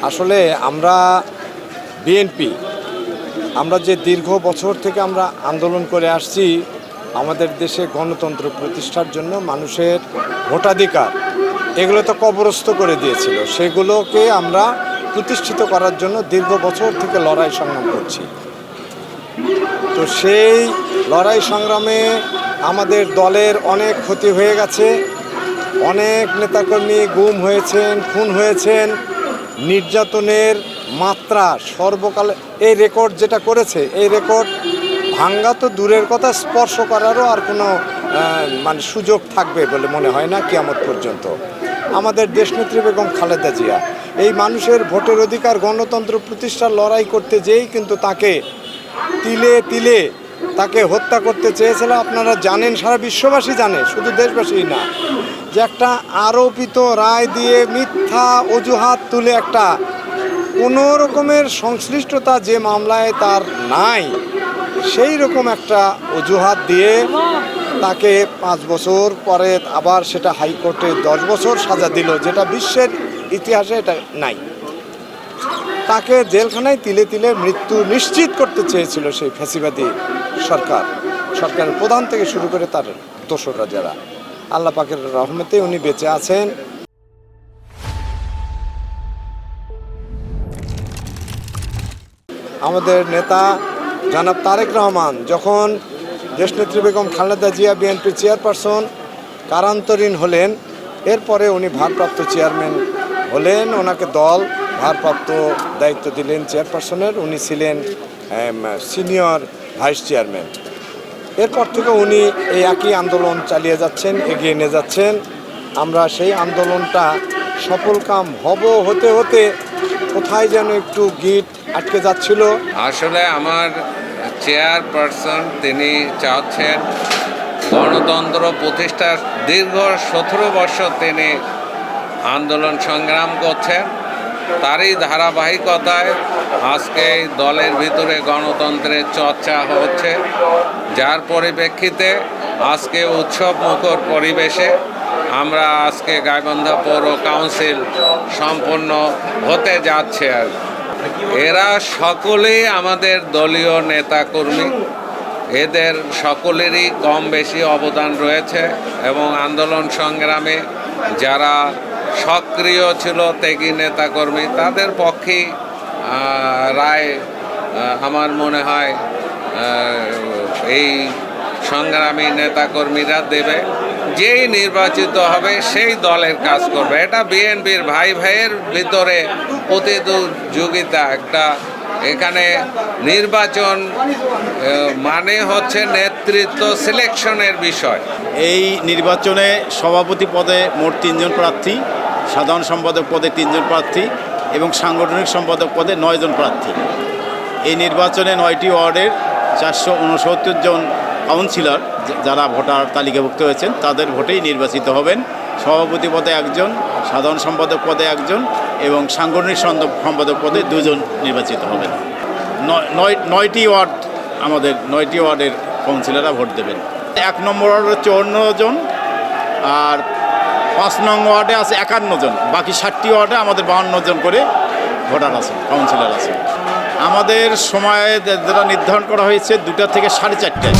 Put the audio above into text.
আসলে আমরা বিএনপি আমরা যে দীর্ঘ বছর থেকে আমরা আন্দোলন করে আসছি আমাদের দেশে গণতন্ত্র প্রতিষ্ঠার জন্য, মানুষের ভোটাধিকার এগুলো তো কবরস্থ করে দিয়েছিল, সেগুলোকে আমরা প্রতিষ্ঠিত করার জন্য দীর্ঘ বছর থেকে লড়াই সংগ্রাম করছি। তো সেই লড়াই সংগ্রামে আমাদের দলের অনেক ক্ষতি হয়ে গেছে, অনেক নেতাকর্মী গুম হয়েছেন, খুন হয়েছেন, নির্যাতনের মাত্রা সর্বকালে এই রেকর্ড যেটা করেছে, এই রেকর্ড ভাঙ্গা তো দূরের কথা, স্পর্শ করারও আর কোনো মানে সুযোগ থাকবে বলে মনে হয় না কিয়ামত পর্যন্ত। আমাদের দেশনেত্রী বেগম খালেদা জিয়া এই মানুষের ভোটের অধিকার, গণতন্ত্র প্রতিষ্ঠার লড়াই করতে যেয়েই কিন্তু তাকে তিলে তিলে তাকে হত্যা করতে চেয়েছিল। আপনারা জানেন, সারা বিশ্ববাসী জানে, শুধু দেশবাসী না, যে একটা আরোপিত রায় দিয়ে মিথ্যা অজুহাত তুলে একটা কোনো রকমের সংশ্লিষ্টতা যে মামলায় তার নাই, সেই রকম একটা অজুহাত দিয়ে তাকে 5 বছর পরে আবার সেটা হাইকোর্টে 10 বছর সাজা দিল, যেটা বিশ্বের ইতিহাসে এটা নাই। তাকে জেলখানায় তিলে তিলে মৃত্যু নিশ্চিত করতে চেয়েছিল সেই ফ্যাসিবাদী সরকারের প্রধান থেকে শুরু করে তার দোসররা যারা। আল্লাহ পাকের রহমতে উনি বেঁচে আছেন। আমাদের নেতা জনাব তারেক রহমান যখন দেশনেত্রী বেগম খালেদা জিয়া বিএনপি চেয়ারপারসন কারান্তরীণ হলেন, এরপরে উনি ভারপ্রাপ্ত চেয়ারম্যান হলেন, ওনাকে দল ভারপ্রাপ্ত দায়িত্ব দিলেন চেয়ারপারসনের, উনি ছিলেন সিনিয়র ভাইস চেয়ারম্যান। এরপর থেকে উনি এই একই আন্দোলন চালিয়ে যাচ্ছেন, এগিয়ে নিয়ে যাচ্ছেন। আমরা সেই আন্দোলনটা সফলকাম হতে হতে কোথায় যেন একটু গিট আটকে যাচ্ছিল। আসলে আমার চেয়ারপারসন তিনি চাচ্ছেন গণতন্ত্র প্রতিষ্ঠার দীর্ঘ 17 বছর তিনি আন্দোলন সংগ্রাম করছেন, তারই ধারাবাহিকতায় আজকে দলের ভিতরে গণতন্ত্রের চর্চা হচ্ছে, যার পরিপ্রেক্ষিতে আজকে উৎসব মুখর পরিবেশে আমরা আজকে গাইবান্ধা পৌর কাউন্সিল সম্পন্ন হতে যাচ্ছে। আর এরা সকলেই আমাদের দলীয় নেতাকর্মী, এদের সকলেরই কম বেশি অবদান রয়েছে এবং আন্দোলন সংগ্রামে যারা সক্রিয় ছিল ত্যাগী নেতাকর্মী, তাদের পক্ষেই রায় আমার মনে হয় এই সংগ্রামী নেতাকর্মীরা দেবে। যেই নির্বাচিত হবে সেই দলের কাজ করবে। এটা বিএনপির ভাই ভাইয়ের ভিতরে প্রতিযোগিতা একটা। এখানে নির্বাচন মানে হচ্ছে নেতৃত্ব সিলেকশনের বিষয়। এই নির্বাচনে সভাপতি পদে মোট 3 জন প্রার্থী, সাধারণ সম্পাদক পদে 3 জন প্রার্থী এবং সাংগঠনিক সম্পাদক পদে 9 জন প্রার্থী। এই নির্বাচনে 9টি ওয়ার্ডের 469 জন কাউন্সিলর যারা ভোটার তালিকাভুক্ত হয়েছেন তাদের ভোটেই নির্বাচিত হবেন। সভাপতি পদে 1 জন, সাধারণ সম্পাদক পদে 1 জন এবং সাংগঠনিক সম্পাদক পদে 2 জন নির্বাচিত হবেন। 9টি ওয়ার্ড, আমাদের 9টি ওয়ার্ডের কাউন্সিলররা ভোট দেবেন। 1 নম্বর ওয়ার্ডে 54 জন আর 5 নং ওয়ার্ডে আছে 51 জন, বাকি 60টি ওয়ার্ডে আমাদের 52 জন করে ভোটার আছে, কাউন্সিলর আছে। আমাদের সময় যেটা নির্ধারণ করা হয়েছে 2টা থেকে 4:30টায়।